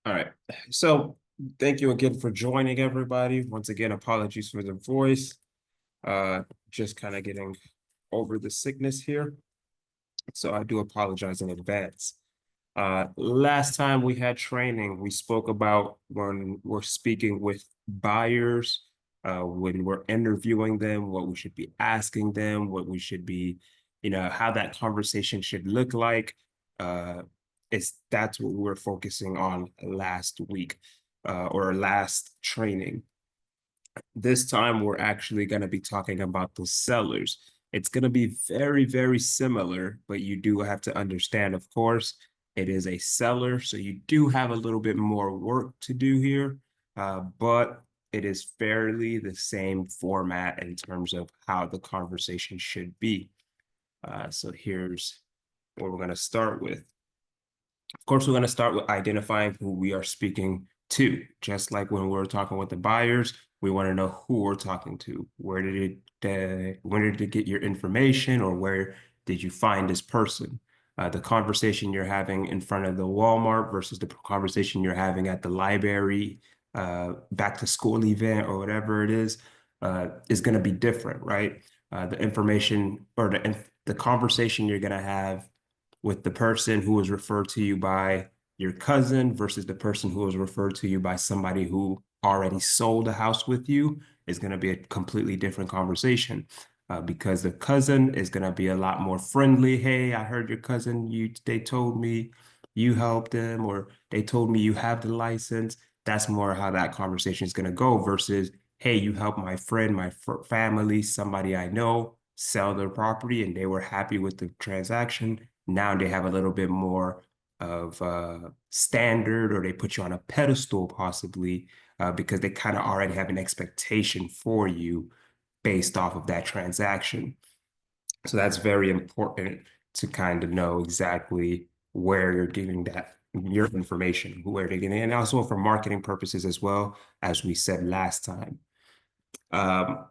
All right. So thank you again for joining, everybody. Once again, apologies for the voice. Just kind of getting over the sickness here. So I do apologize in advance. Last time we had training, we spoke about when we're speaking with buyers, when we're interviewing them, what we should be asking them, what we should be, how that conversation should look like. Uh, that's what we were focusing on last week, or last training. This time, we're actually going to be talking about the sellers. It's going to be very, very similar, but you do have to understand, of course, it is a seller. So you do have a little bit more work to do here, but it is fairly the same format in terms of how the conversation should be. So here's what we're going to start with. Of course, we're going to start with identifying who we are speaking to. Just like when we're talking with the buyers, we want to know who we're talking to. Where did it get your information, or where did you find this person? The conversation you're having in front of the Walmart versus the conversation you're having at the library, back to school event, or whatever it is going to be different, right? The information or the conversation you're going to have with the person who was referred to you by your cousin versus the person who was referred to you by somebody who already sold a house with you is going to be a completely different conversation. Because the cousin is going to be a lot more friendly. Hey, I heard your cousin, they told me you helped them, or they told me you have the license. That's more how that conversation is going to go versus, hey, you helped my friend, my family, somebody I know sell their property and they were happy with the transaction. Now they have a little bit more of standard, or they put you on a pedestal possibly, because they kind of already have an expectation for you based off of that transaction. So that's very important to kind of know exactly where you're getting that your information, where they're getting it, and also for marketing purposes as well, as we said last time. Um,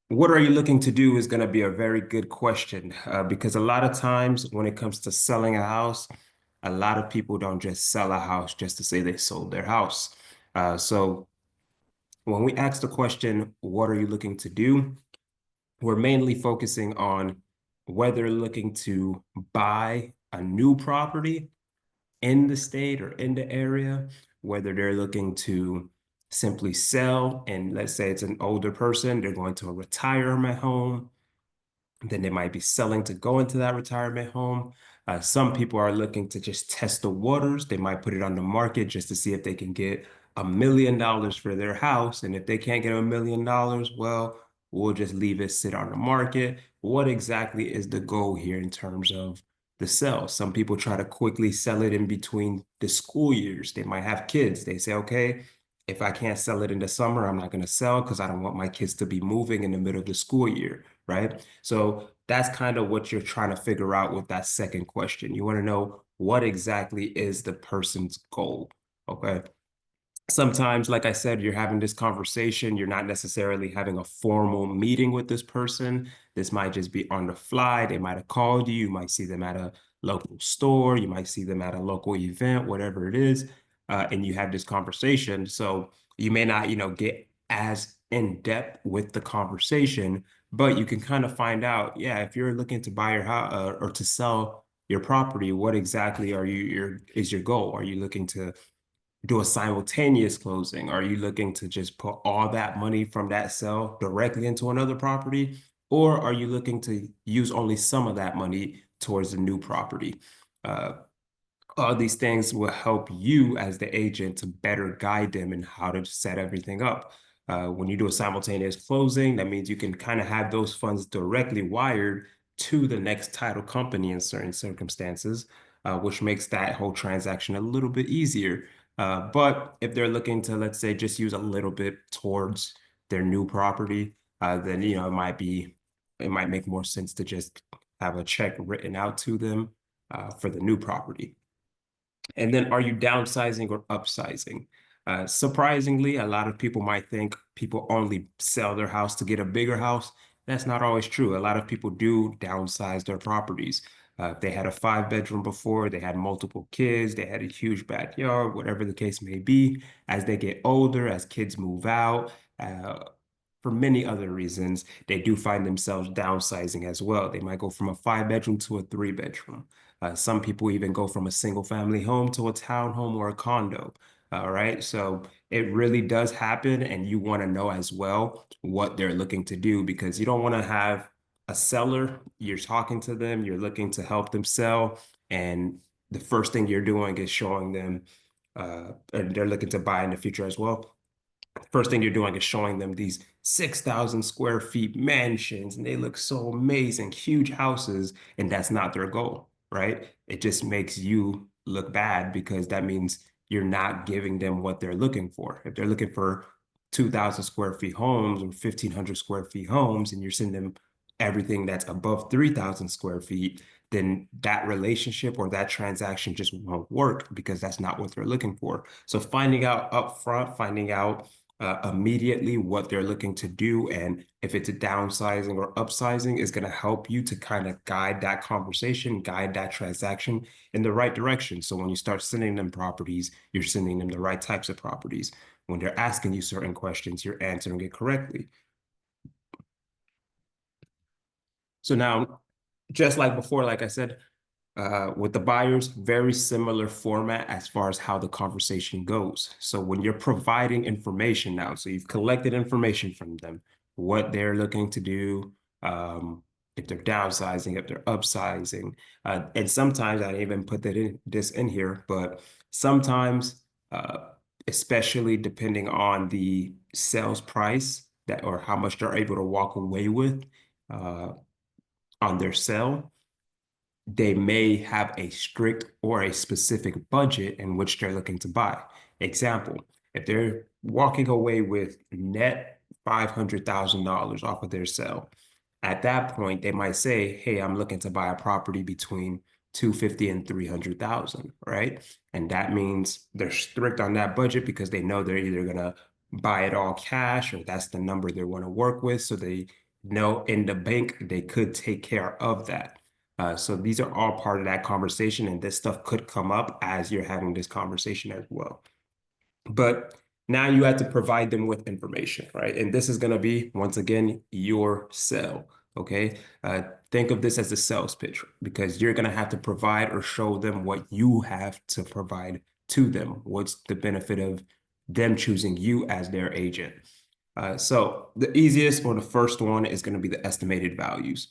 what are you looking to do is going to be a very good question, because a lot of times when it comes to selling a house, a lot of people don't just sell a house just to say they sold their house. So when we ask the question, what are you looking to do? We're mainly focusing on whether looking to buy a new property in the state or in the area, whether they're looking to simply sell, and let's say it's an older person, they're going to a retirement home, then they might be selling to go into that retirement home. Some people are looking to just test the waters. They might put it on the market just to see if they can get $1 million for their house. And if they can't get $1 million, well, we'll just leave it sit on the market. What exactly is the goal here in terms of the sell? Some people try to quickly sell it in between the school years. They might have kids. They say, okay, if I can't sell it in the summer, I'm not going to sell because I don't want my kids to be moving in the middle of the school year, right? So that's kind of what you're trying to figure out with that second question. You want to know what exactly is the person's goal, okay? Sometimes, like I said, you're having this conversation. You're not necessarily having a formal meeting with this person. This might just be on the fly. They might have called you. You might see them at a local store. You might see them at a local event, whatever it is, and you have this conversation. So you may not, get as in depth with the conversation, but you can kind of find out, yeah, if you're looking to buy your house, or to sell your property, what exactly is your goal? Are you looking to do a simultaneous closing? Are you looking to just put all that money from that sale directly into another property? Or are you looking to use only some of that money towards the new property? Uh, all these things will help you as the agent to better guide them in how to set everything up. When you do a simultaneous closing, that means you can kind of have those funds directly wired to the next title company in certain circumstances, which makes that whole transaction a little bit easier. But if they're looking to, let's say, just use a little bit towards their new property, then it might make more sense to just have a check written out to them for the new property. And then are you downsizing or upsizing? Surprisingly, a lot of people might think people only sell their house to get a bigger house. That's not always true. A lot of people do downsize their properties. If they had a 5 bedroom before, they had multiple kids, they had a huge backyard, whatever the case may be. As they get older, as kids move out, for many other reasons, they do find themselves downsizing as well. They might go from a 5 bedroom to a 3 bedroom. Some people even go from a single family home to a townhome or a condo. All right. So it really does happen. And you want to know as well what they're looking to do because you don't want to have a seller, you're talking to them, you're looking to help them sell. And the first thing you're doing is showing them, and they're looking to buy in the future as well. First thing you're doing is showing them these 6,000 square feet mansions, and they look so amazing, huge houses, and that's not their goal, right? It just makes you look bad because that means you're not giving them what they're looking for. If they're looking for 2,000 square feet homes or 1,500 square feet homes, and you're sending them everything that's above 3,000 square feet, then that relationship or that transaction just won't work because that's not what they're looking for. So finding out upfront, finding out immediately what they're looking to do. And if it's a downsizing or upsizing, is going to help you to kind of guide that conversation, guide that transaction in the right direction. So when you start sending them properties, you're sending them the right types of properties. When they're asking you certain questions, you're answering it correctly. So now, just like before, like I said, with the buyers, very similar format as far as how the conversation goes. So when you're providing information now, so you've collected information from them, what they're looking to do, if they're downsizing, if they're upsizing, and sometimes I even put this in here, but sometimes, especially depending on the sales price that or how much they're able to walk away with uh, on their sale they may have a strict or a specific budget in which they're looking to buy. Example, if they're walking away with net $500,000 off of their sale, at that point, they might say, hey, I'm looking to buy a property between 250 and 300,000, right? And that means they're strict on that budget because they know they're either gonna buy it all cash or that's the number they want to work with. So they know in the bank they could take care of that. So these are all part of that conversation, and this stuff could come up as you're having this conversation as well. But now you have to provide them with information, right? And this is going to be, once again, your sell. Okay. Think of this as a sales pitch because you're going to have to provide or show them what you have to provide to them. What's the benefit of them choosing you as their agent? So the easiest or the first one is going to be the estimated values.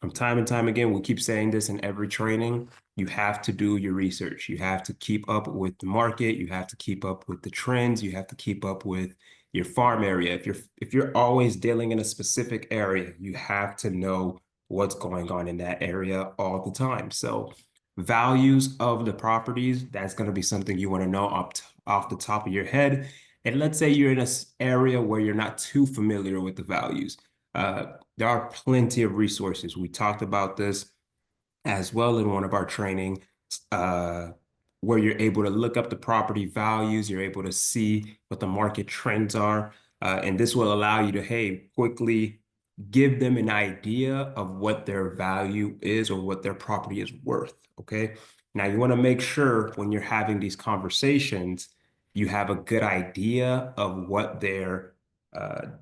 From time and time again, we keep saying this in every training. You have to do your research. You have to keep up with the market. You have to keep up with the trends. You have to keep up with your farm area. If you're always dealing in a specific area, you have to know what's going on in that area all the time. So values of the properties, that's going to be something you want to know off the top of your head. And let's say you're in an area where you're not too familiar with the values. There are plenty of resources. We talked about this as well in one of our training, uh, where you're able to look up the property values, you're able to see what the market trends are, and this will allow you to, hey, quickly give them an idea of what their value is or what their property is worth. Okay. Now you want to make sure when you're having these conversations, you have a good idea of what their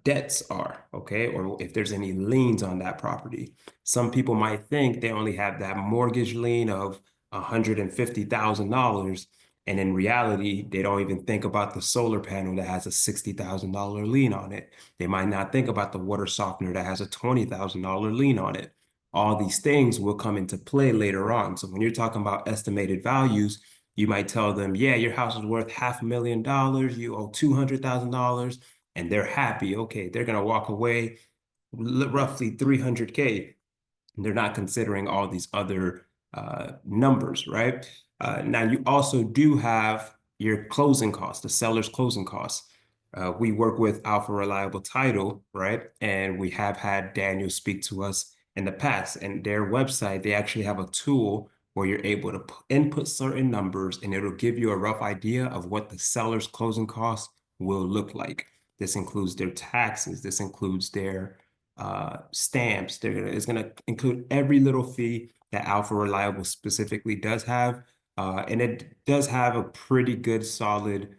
debts are, okay, or if there's any liens on that property. Some people might think they only have that mortgage lien of $150,000, and in reality, they don't even think about the solar panel that has a $60,000 lien on it. They might not think about the water softener that has a $20,000 lien on it. All these things will come into play later on. So when you're talking about estimated values, you might tell them, yeah, your house is worth $500,000, you owe $200,000, and they're happy. Okay, they're going to walk away roughly 300K. They're not considering all these other numbers, right? Now, you also do have your closing costs, the seller's closing costs. We work with Alpha Reliable Title, right? And we have had Daniel speak to us in the past. And their website, they actually have a tool where you're able to input certain numbers and it'll give you a rough idea of what the seller's closing costs will look like. This includes their taxes. This includes their stamps. It's going to include every little fee that Alpha Reliable specifically does have. And it does have a pretty good solid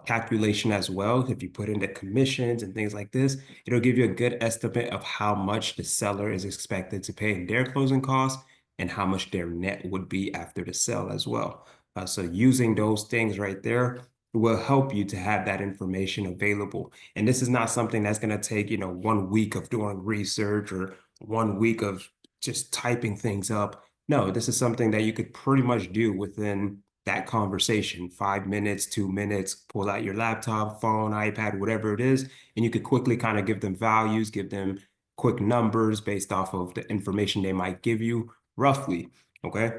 calculation as well. If you put in the commissions and things like this, it'll give you a good estimate of how much the seller is expected to pay in their closing costs and how much their net would be after the sale as well. So using those things right there will help you to have that information available. And this is not something that's going to take, 1 week of doing research or 1 week of just typing things up. No, this is something that you could pretty much do within that conversation, 5 minutes, 2 minutes, pull out your laptop, phone, iPad, whatever it is, and you could quickly kind of give them values, give them quick numbers based off of the information they might give you roughly. Okay.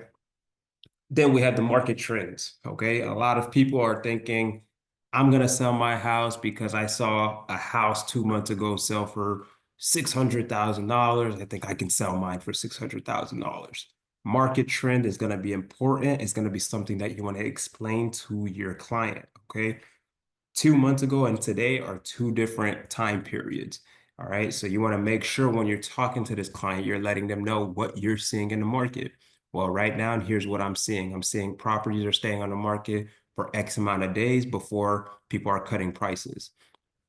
Then we have the market trends. Okay. A lot of people are thinking, I'm going to sell my house because I saw a house 2 months ago sell for $600,000. I think I can sell mine for $600,000. Market trend is going to be important. It's going to be something that you want to explain to your client. Okay. 2 months ago and today are two different time periods. All right. So you want to make sure when you're talking to this client, you're letting them know what you're seeing in the market. Well, right now, here's what I'm seeing. I'm seeing properties are staying on the market for X amount of days before people are cutting prices.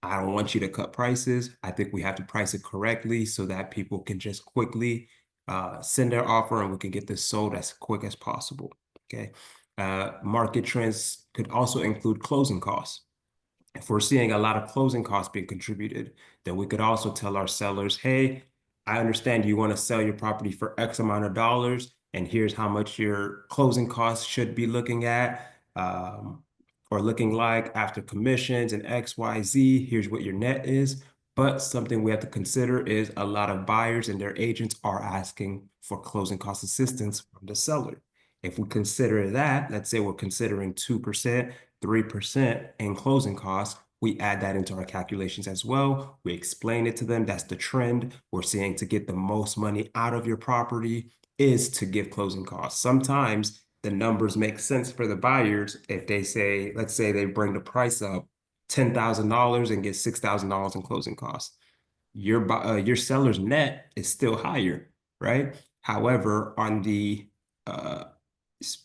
I don't want you to cut prices. I think we have to price it correctly so that people can just quickly send their offer and we can get this sold as quick as possible. Okay. Market trends could also include closing costs. If we're seeing a lot of closing costs being contributed, then we could also tell our sellers, hey, I understand you want to sell your property for X amount of dollars, and here's how much your closing costs should be looking at or looking like after commissions and X, Y, Z. Here's what your net is. But something we have to consider is a lot of buyers and their agents are asking for closing cost assistance from the seller. If we consider that, let's say we're considering 2%, 3% in closing costs, we add that into our calculations as well. We explain it to them. That's the trend we're seeing to get the most money out of your property is to give closing costs. Sometimes the numbers make sense for the buyers if they say, let's say they bring the price up $10,000 and get $6,000 in closing costs. Your seller's net is still higher, right? However, on the uh,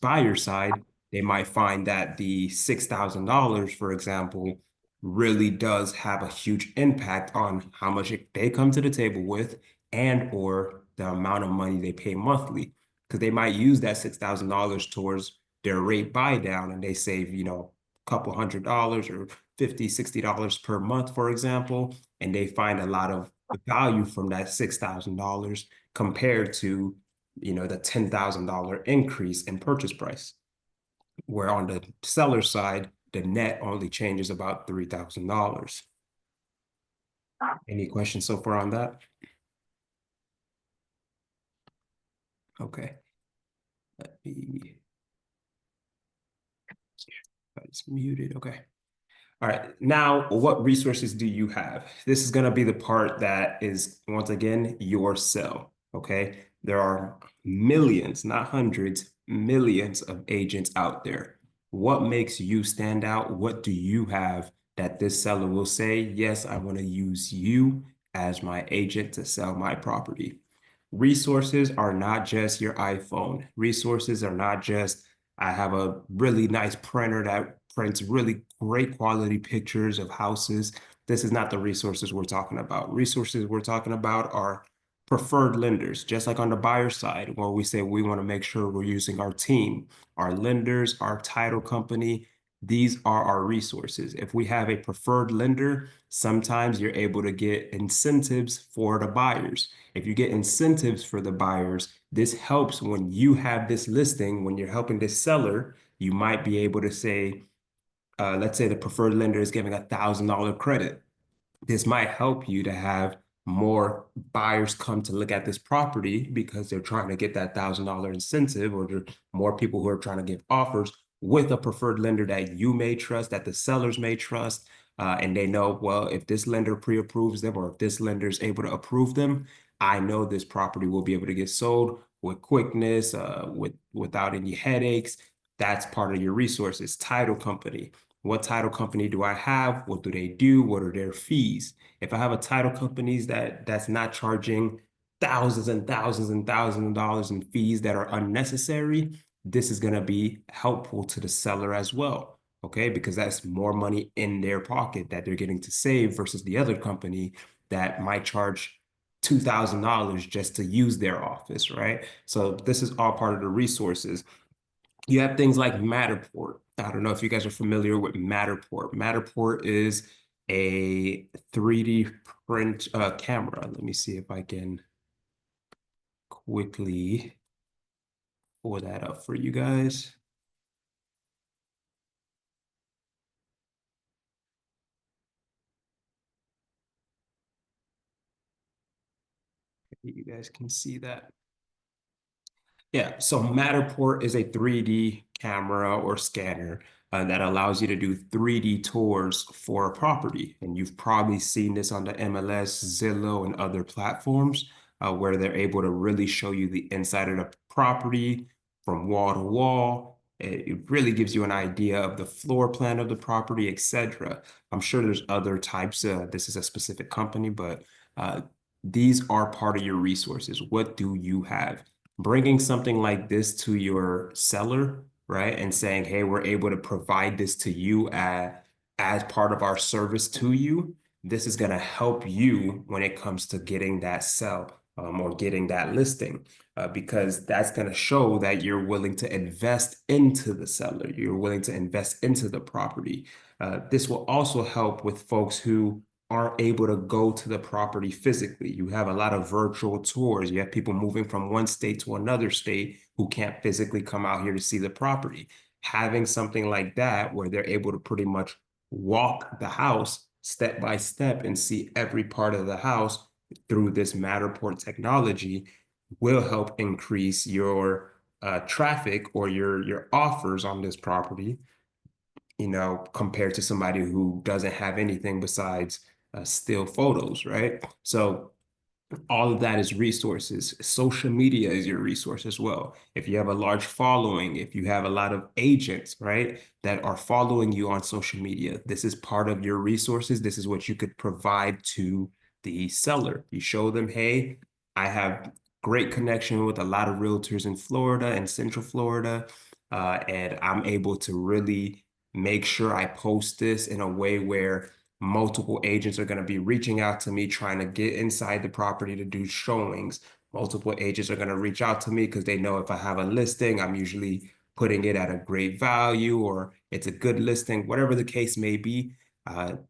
buyer side, they might find that the $6,000, for example, really does have a huge impact on how much they come to the table with and or the amount of money they pay monthly. Because they might use that $6,000 towards their rate buy down and they save, a couple $100 or $50, $60 per month, for example, and they find a lot of value from that $6,000 compared to the $10,000 increase in purchase price, where on the seller side, the net only changes about $3,000. Any questions so far on that? Okay. Let me, it's muted. Okay. All right. Now, what resources do you have? This is going to be the part that is, once again, your sell. Okay. There are millions, not hundreds, millions of agents out there. What makes you stand out? What do you have that this seller will say, yes, I want to use you as my agent to sell my property? Resources are not just your iPhone. Resources are not just, I have a really nice printer that prints really great quality pictures of houses. This is not the resources we're talking about. Resources we're talking about are preferred lenders, just like on the buyer side, where we say we want to make sure we're using our team, our lenders, our title company. These are our resources. If we have a preferred lender, sometimes you're able to get incentives for the buyers. If you get incentives for the buyers, this helps when you have this listing, when you're helping this seller, you might be able to say, let's say the preferred lender is giving $1,000 credit. This might help you to have more buyers come to look at this property because they're trying to get that $1,000 incentive, or there are more people who are trying to give offers with a preferred lender that you may trust, that the sellers may trust, and they know, well, if this lender pre-approves them or if this lender is able to approve them, I know this property will be able to get sold with quickness, without any headaches. That's part of your resources. Title company. What title company do I have? What do they do? What are their fees? If I have a title companies that's not charging thousands and thousands and thousands of dollars in fees that are unnecessary, this is going to be helpful to the seller as well. Okay, because that's more money in their pocket that they're getting to save versus the other company that might charge $2,000 just to use their office, right? So this is all part of the resources. You have things like Matterport. I don't know if you guys are familiar with Matterport. Matterport is a 3D print camera. Let me see if I can quickly pull that up for you guys. You guys can see that. Yeah, so Matterport is a 3D camera or scanner that allows you to do 3D tours for a property. And you've probably seen this on the MLS, Zillow, and other platforms where they're able to really show you the inside of the property from wall to wall. It really gives you an idea of the floor plan of the property, etc. I'm sure there's other types. This is a specific company, but these are part of your resources. What do you have? Bringing something like this to your seller, right? And saying, hey, we're able to provide this to you as part of our service to you. This is going to help you when it comes to getting that sell or getting that listing, because that's going to show that you're willing to invest into the seller. You're willing to invest into the property. This will also help with folks who aren't able to go to the property physically. You have a lot of virtual tours. You have people moving from one state to another state who can't physically come out here to see the property. Having something like that where they're able to pretty much walk the house step by step and see every part of the house through this Matterport technology will help increase your traffic or your offers on this property, compared to somebody who doesn't have anything besides still photos, right? So all of that is resources. Social media is your resource as well. If you have a large following, if you have a lot of agents, right, that are following you on social media, this is part of your resources. This is what you could provide to the seller. You show them, hey, I have great connection with a lot of realtors in Florida and Central Florida, and I'm able to really make sure I post this in a way where multiple agents are going to be reaching out to me trying to get inside the property to do showings. Multiple agents are going to reach out to me because they know if I have a listing, I'm usually putting it at a great value or it's a good listing, whatever the case may be.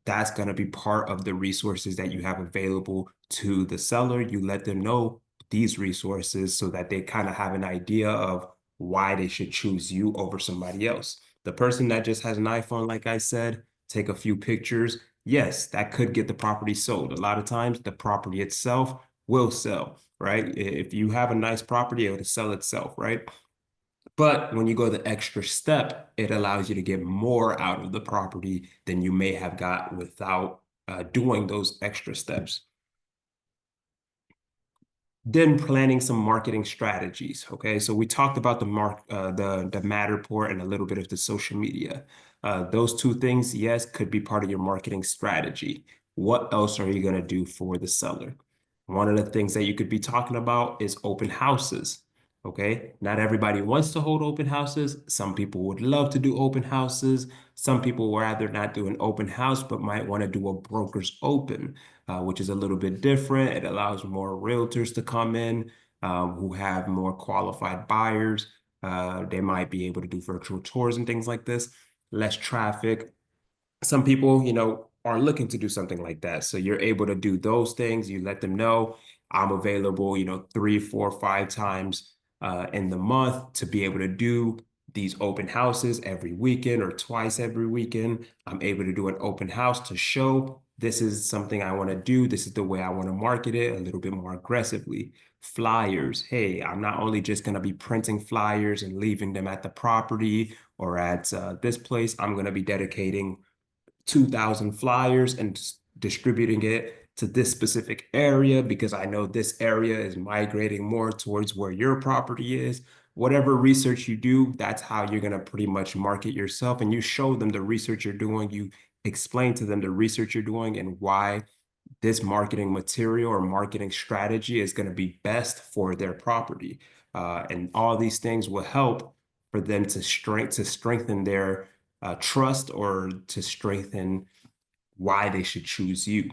That's going to be part of the resources that you have available to the seller. You let them know these resources so that they kind of have an idea of why they should choose you over somebody else. The person that just has an iPhone, like I said, take a few pictures. Yes, that could get the property sold. A lot of times the property itself will sell, right? If you have a nice property, it will sell itself, right? But when you go the extra step, it allows you to get more out of the property than you may have got without doing those extra steps. Then planning some marketing strategies. Okay, so we talked about the Matterport and a little bit of the social media. Those two things, yes, could be part of your marketing strategy. What else are you going to do for the seller? One of the things that you could be talking about is open houses. Okay, not everybody wants to hold open houses. Some people would love to do open houses. Some people would rather not do an open house, but might want to do a broker's open, which is a little bit different. It allows more realtors to come in who have more qualified buyers. They might be able to do virtual tours and things like this, less traffic. Some people, are looking to do something like that. So you're able to do those things. You let them know I'm available, 3, 4, 5 times in the month to be able to do these open houses every weekend or twice every weekend. I'm able to do an open house to show this is something I want to do. This is the way I want to market it a little bit more aggressively. Flyers. Hey, I'm not only just going to be printing flyers and leaving them at the property or at this place. I'm going to be dedicating 2,000 flyers and distributing it to this specific area because I know this area is migrating more towards where your property is. Whatever research you do, that's how you're going to pretty much market yourself. And you show them the research you're doing. You explain to them the research you're doing and why this marketing material or marketing strategy is going to be best for their property. And all these things will help for them to strengthen their trust or to strengthen why they should choose you.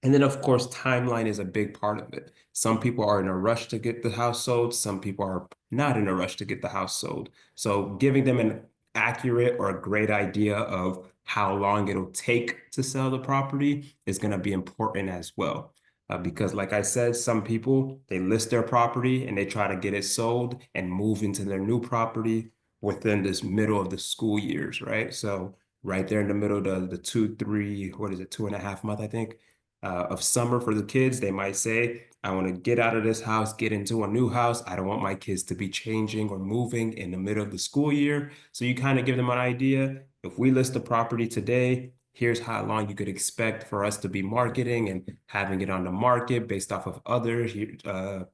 And then, of course, timeline is a big part of it. Some people are in a rush to get the house sold. Some people are not in a rush to get the house sold. So giving them an accurate or a great idea of how long it'll take to sell the property is going to be important as well. Because like I said, some people, they list their property and they try to get it sold and move into their new property within this middle of the school years, right? So right there in the middle, the 2, 3, what is it, 2.5 month, I think of summer for the kids, they might say, I want to get out of this house, get into a new house. I don't want my kids to be changing or moving in the middle of the school year. So you kind of give them an idea. If we list the property today, here's how long you could expect for us to be marketing and having it on the market based off of other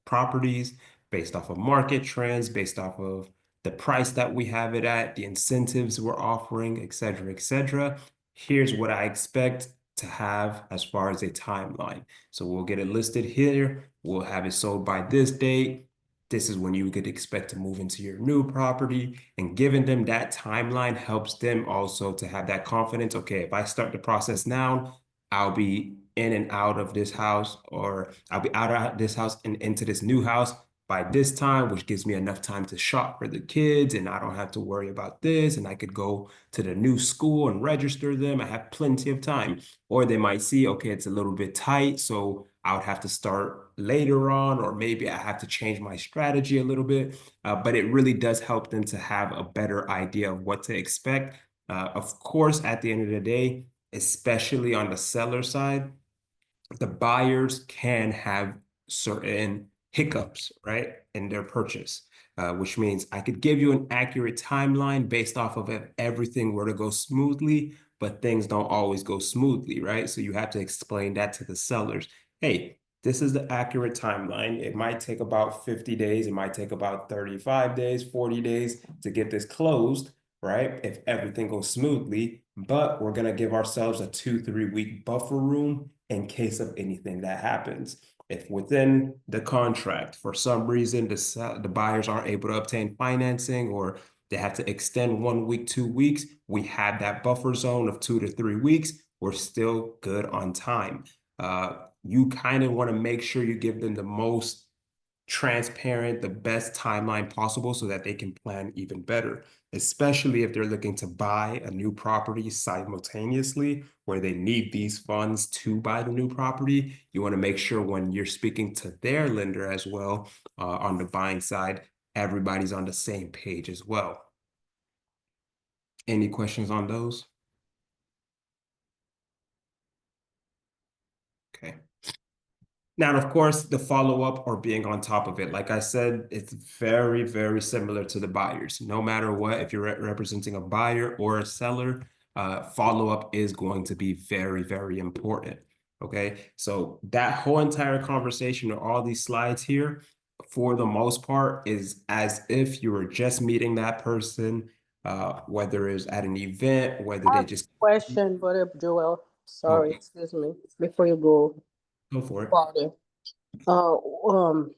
properties, based off of market trends, based off of the price that we have it at, the incentives we're offering, et cetera, et cetera. Here's what I expect to have as far as a timeline. So we'll get it listed here. We'll have it sold by this date. This is when you could expect to move into your new property. And giving them that timeline helps them also to have that confidence. Okay, if I start the process now, I'll be in and out of this house, or I'll be out of this house and into this new house by this time, which gives me enough time to shop for the kids, and I don't have to worry about this, and I could go to the new school and register them. I have plenty of time. Or they might see, okay, it's a little bit tight, so I would have to start later on, or maybe I have to change my strategy a little bit. But it really does help them to have a better idea of what to expect. Of course, at the end of the day, especially on the seller side, the buyers can have certain hiccups, right, in their purchase, which means I could give you an accurate timeline based off of if everything were to go smoothly, but things don't always go smoothly, right? So you have to explain that to the sellers. Hey, this is the accurate timeline. It might take about 50 days. It might take about 35 days, 40 days to get this closed, right? If everything goes smoothly, but we're going to give ourselves a 2, 3 week buffer room in case of anything that happens. If within the contract, for some reason, the buyers aren't able to obtain financing or they have to extend 1 week, 2 weeks, we have that buffer zone of 2 to 3 weeks. We're still good on time. You kind of want to make sure you give them the most transparent, the best timeline possible so that they can plan even better, especially if they're looking to buy a new property simultaneously where they need these funds to buy the new property. You want to make sure when you're speaking to their lender as well, on the buying side, everybody's on the same page as well. Any questions on those? Okay. Now, of course, the follow-up or being on top of it, like I said, it's very, very similar to the buyers. No matter what, if you're representing a buyer or a seller, follow-up is going to be very, very important. Okay. So that whole entire conversation or all these slides here, for the most part, is as if you were just meeting that person, whether it's at an event, whether I they have a just question, Brother Joel. Sorry, okay, excuse me. Before you go go for it. farther. Uh, um,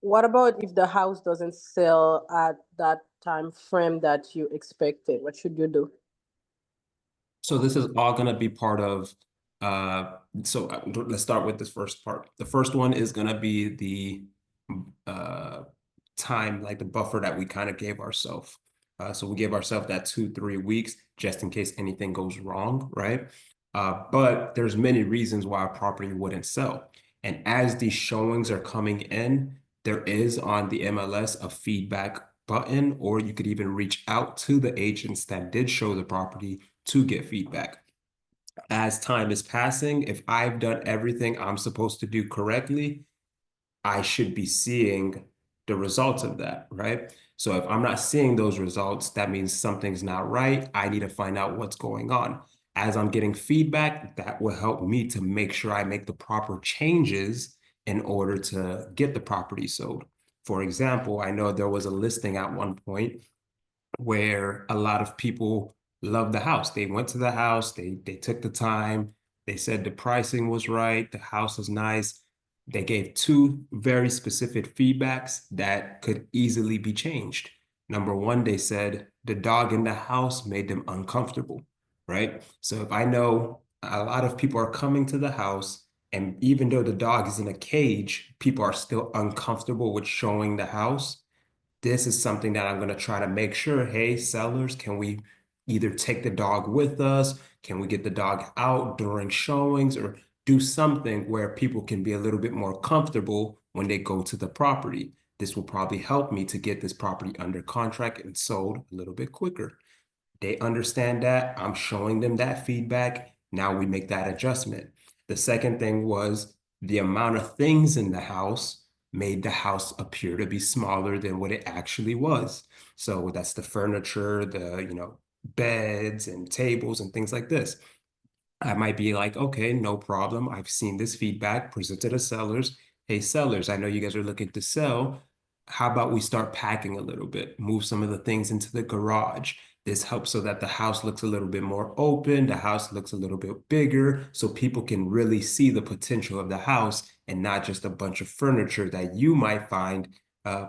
what about if the house doesn't sell at that time frame that you expected? What should you do? So this is all going to be part of, let's start with this first part. The first one is going to be the uh, time, like the buffer that we kind of gave ourselves. So we gave ourselves that 2, 3 weeks just in case anything goes wrong, right? But there's many reasons why a property wouldn't sell. And as these showings are coming in, there is on the MLS a feedback button, or you could even reach out to the agents that did show the property to get feedback. As time is passing, if I've done everything I'm supposed to do correctly, I should be seeing the results of that, right? So if I'm not seeing those results, that means something's not right. I need to find out what's going on. As I'm getting feedback, that will help me to make sure I make the proper changes in order to get the property sold. For example, I know there was a listing at one point where a lot of people loved the house. They went to the house, they took the time, They said the pricing was right, the house is nice. They gave two very specific feedbacks that could easily be changed. Number one, they said the dog in the house made them uncomfortable, right? So if I know a lot of people are coming to the house, and even though the dog is in a cage, people are still uncomfortable with showing the house. This is something that I'm going to try to make sure, hey, sellers, can we either take the dog with us? Can we get the dog out during showings or do something where people can be a little bit more comfortable when they go to the property? This will probably help me to get this property under contract and sold a little bit quicker. They understand that. I'm showing them that feedback. Now we make that adjustment. The second thing was the amount of things in the house made the house appear to be smaller than what it actually was. So that's the furniture, beds and tables and things like this. I might be like, okay, no problem. I've seen this feedback, presented to sellers. Hey, sellers, I know you guys are looking to sell. How about we start packing a little bit, move some of the things into the garage? This helps so that the house looks a little bit more open, the house looks a little bit bigger, so people can really see the potential of the house and not just a bunch of furniture that you might find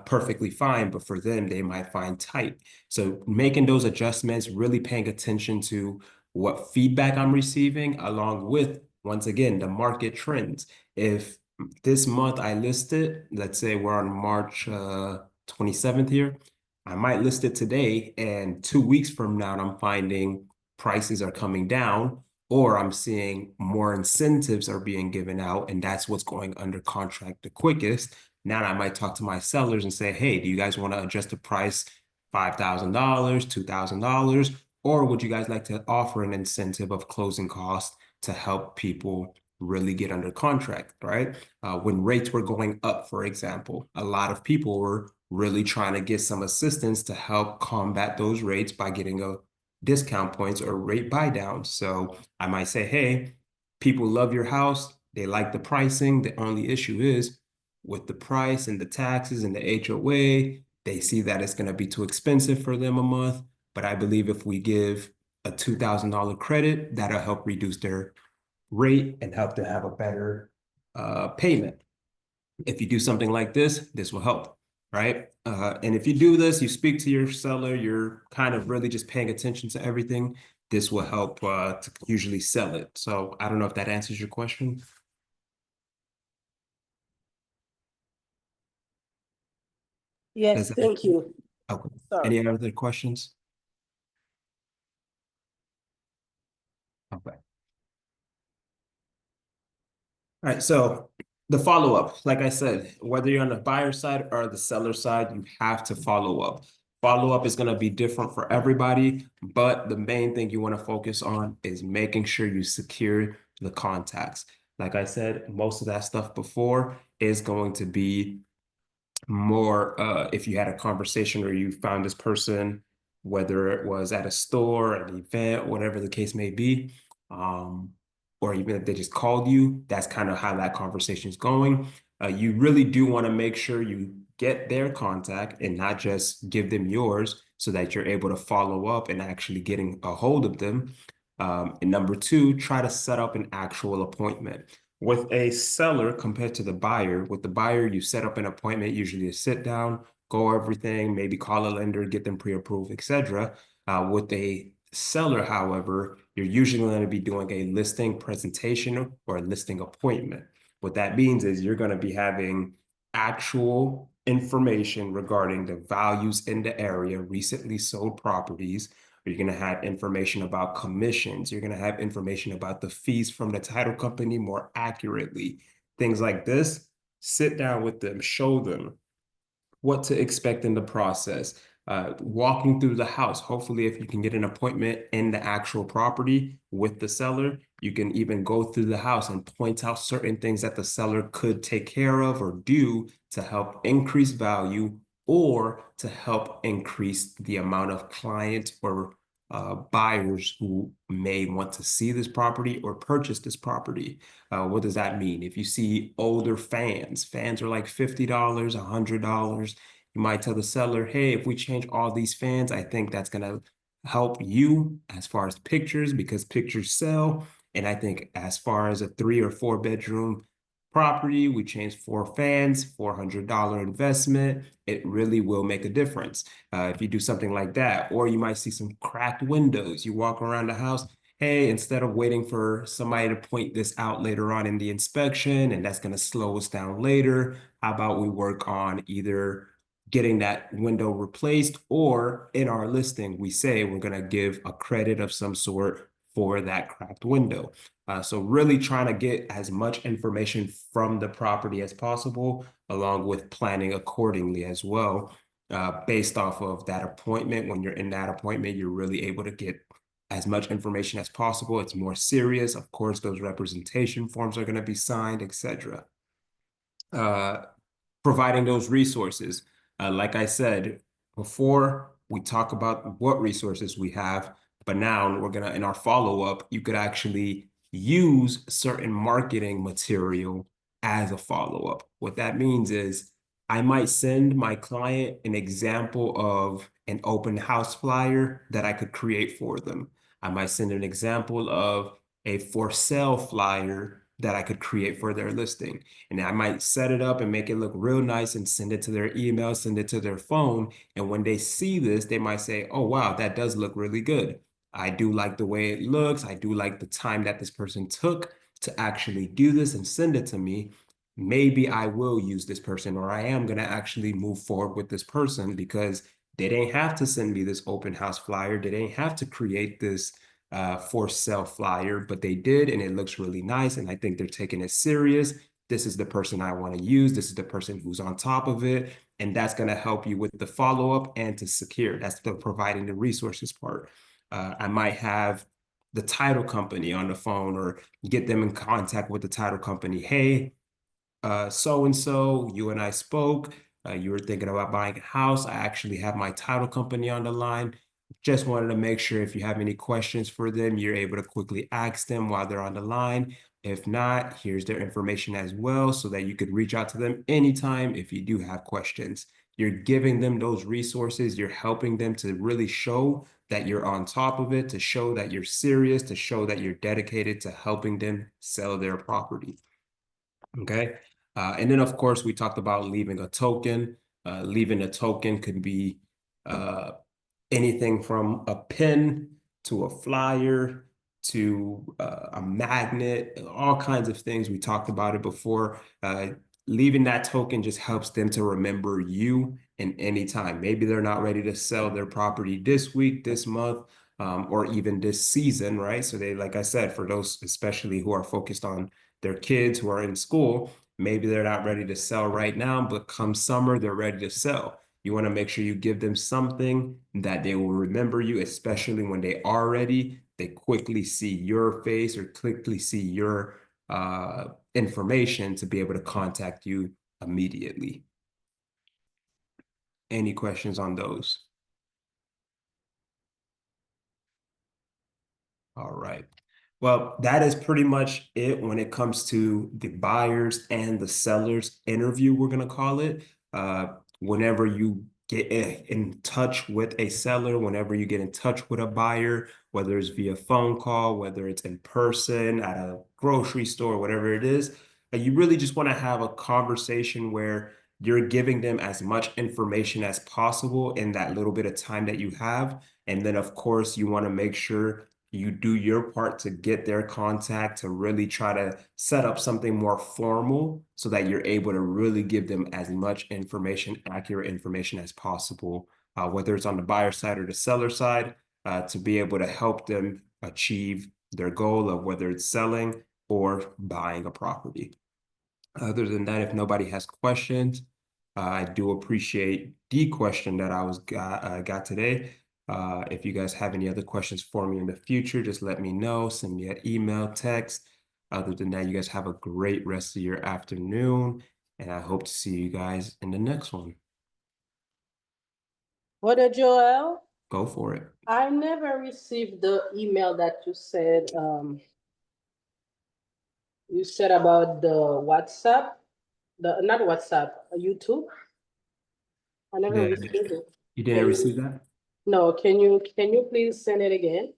perfectly fine, but for them, they might find tight. So making those adjustments, really paying attention to what feedback I'm receiving, along with, once again, the market trends. If this month I list it, let's say we're on March 27th here, I might list it today, and 2 weeks from now, I'm finding prices are coming down, or I'm seeing more incentives are being given out, and that's what's going under contract the quickest. Now I might talk to my sellers and say, hey, do you guys want to adjust the price $5,000, $2,000? Or would you guys like to offer an incentive of closing costs to help people really get under contract, right? When rates were going up, for example, a lot of people were really trying to get some assistance to help combat those rates by getting a discount points or rate buy down. So I might say, hey, people love your house. They like the pricing. The only issue is with the price and the taxes and the HOA, they see that it's going to be too expensive for them a month. But I believe if we give a $2,000 credit, that'll help reduce their rate and help to have a better payment. If you do something like this will help, right? And if you do this, you speak to your seller, you're kind of really just paying attention to everything. This will help to usually sell it. So I don't know if that answers your question. Does Yes, that, thank you. okay. Sorry. Any other questions? Okay. All right, so the follow-up, like I said, whether you're on the buyer side or the seller side, you have to follow up. Follow-up is going to be different for everybody, but the main thing you want to focus on is making sure you secure the contacts. Like I said, most of that stuff before is going to be more if you had a conversation or you found this person, whether it was at a store, an event, whatever the case may be, um, or even if they just called you, that's kind of how that conversation is going. You really do want to make sure you get their contact and not just give them yours so that you're able to follow up and actually getting a hold of them. And number two, try to set up an actual appointment. With a seller compared to the buyer, with the buyer, you set up an appointment, usually a sit down, go over everything, maybe call a lender, get them pre-approved, etc. With a seller, however, you're usually going to be doing a listing presentation or a listing appointment. What that means is you're going to be having actual information regarding the values in the area, recently sold properties. You're going to have information about commissions. You're going to have information about the fees from the title company more accurately. Things like this. Sit down with them, show them what to expect in the process. Walking through the house. Hopefully, if you can get an appointment in the actual property with the seller, you can even go through the house and point out certain things that the seller could take care of or do to help increase value or to help increase the amount of clients or buyers who may want to see this property or purchase this property. What does that mean? If you see older fans are like $50, $100. You might tell the seller, hey, if we change all these fans, I think that's going to help you as far as pictures because pictures sell. And I think as far as a 3 or 4 bedroom property, we changed 4 fans, $400 investment. It really will make a difference if you do something like that. Or you might see some cracked windows. You walk around the house, hey, instead of waiting for somebody to point this out later on in the inspection, and that's going to slow us down later, how about we work on either getting that window replaced, or in our listing, we say we're going to give a credit of some sort for that cracked window. So really trying to get as much information from the property as possible, along with planning accordingly as well. Based off of that appointment, when you're in that appointment, you're really able to get as much information as possible. It's more serious. Of course, those representation forms are going to be signed, etc. Providing those resources. Like I said before, we talk about what resources we have, but now we're gonna, in our follow-up, you could actually use certain marketing material as a follow-up. What that means is I might send my client an example of an open house flyer that I could create for them. I might send an example of a for sale flyer that I could create for their listing. And I might set it up and make it look real nice and send it to their email, send it to their phone. And when they see this, they might say, oh, wow, that does look really good. I do like the way it looks. I do like the time that this person took to actually do this and send it to me. Maybe I will use this person, or I am going to actually move forward with this person because they didn't have to send me this open house flyer. They didn't have to create this for sale flyer, but they did, and it looks really nice. And I think they're taking it serious. This is the person I want to use. This is the person who's on top of it. And that's going to help you with the follow-up and to secure. That's the providing the resources part. I might have the title company on the phone or get them in contact with the title company. Hey, so and so, you and I spoke. You were thinking about buying a house. I actually have my title company on the line. Just wanted to make sure if you have any questions for them, you're able to quickly ask them while they're on the line. If not, here's their information as well so that you could reach out to them anytime if you do have questions. You're giving them those resources. You're helping them to really show that you're on top of it, to show that you're serious, to show that you're dedicated to helping them sell their property. Okay. And then, of course, we talked about leaving a token. Leaving a token could be anything from a pin to a flyer to a magnet, all kinds of things. We talked about it before. Leaving that token just helps them to remember you in any time. Maybe they're not ready to sell their property this week, this month, or even this season, right? So they, like I said, for those especially who are focused on their kids who are in school, maybe they're not ready to sell right now, but come summer, they're ready to sell. You want to make sure you give them something that they will remember you, especially when they are ready. They quickly see your face or quickly see your information to be able to contact you immediately. Any questions on those? All right. Well, that is pretty much it when it comes to the buyers and the sellers interview, we're going to call it. Whenever you get in touch with a seller, whenever you get in touch with a buyer, whether it's via phone call, whether it's in person at a grocery store, whatever it is, you really just want to have a conversation where you're giving them as much information as possible in that little bit of time that you have. And then, of course, you want to make sure you do your part to get their contact to really try to set up something more formal so that you're able to really give them as much information, accurate information as possible, whether it's on the buyer side or the seller side, to be able to help them achieve their goal of whether it's selling or buying a property. Other than that, if nobody has questions, I do appreciate the question that I got today. If you guys have any other questions for me in the future, just let me know. Send me an email, text. Other than that, you guys have a great rest of your afternoon, and I hope to see you guys in the next one. Brother Joel, Go for it. I never received the email that you said about the WhatsApp, not WhatsApp, YouTube. I never The, received it. you didn't Can receive you, that? no, can you please send it again?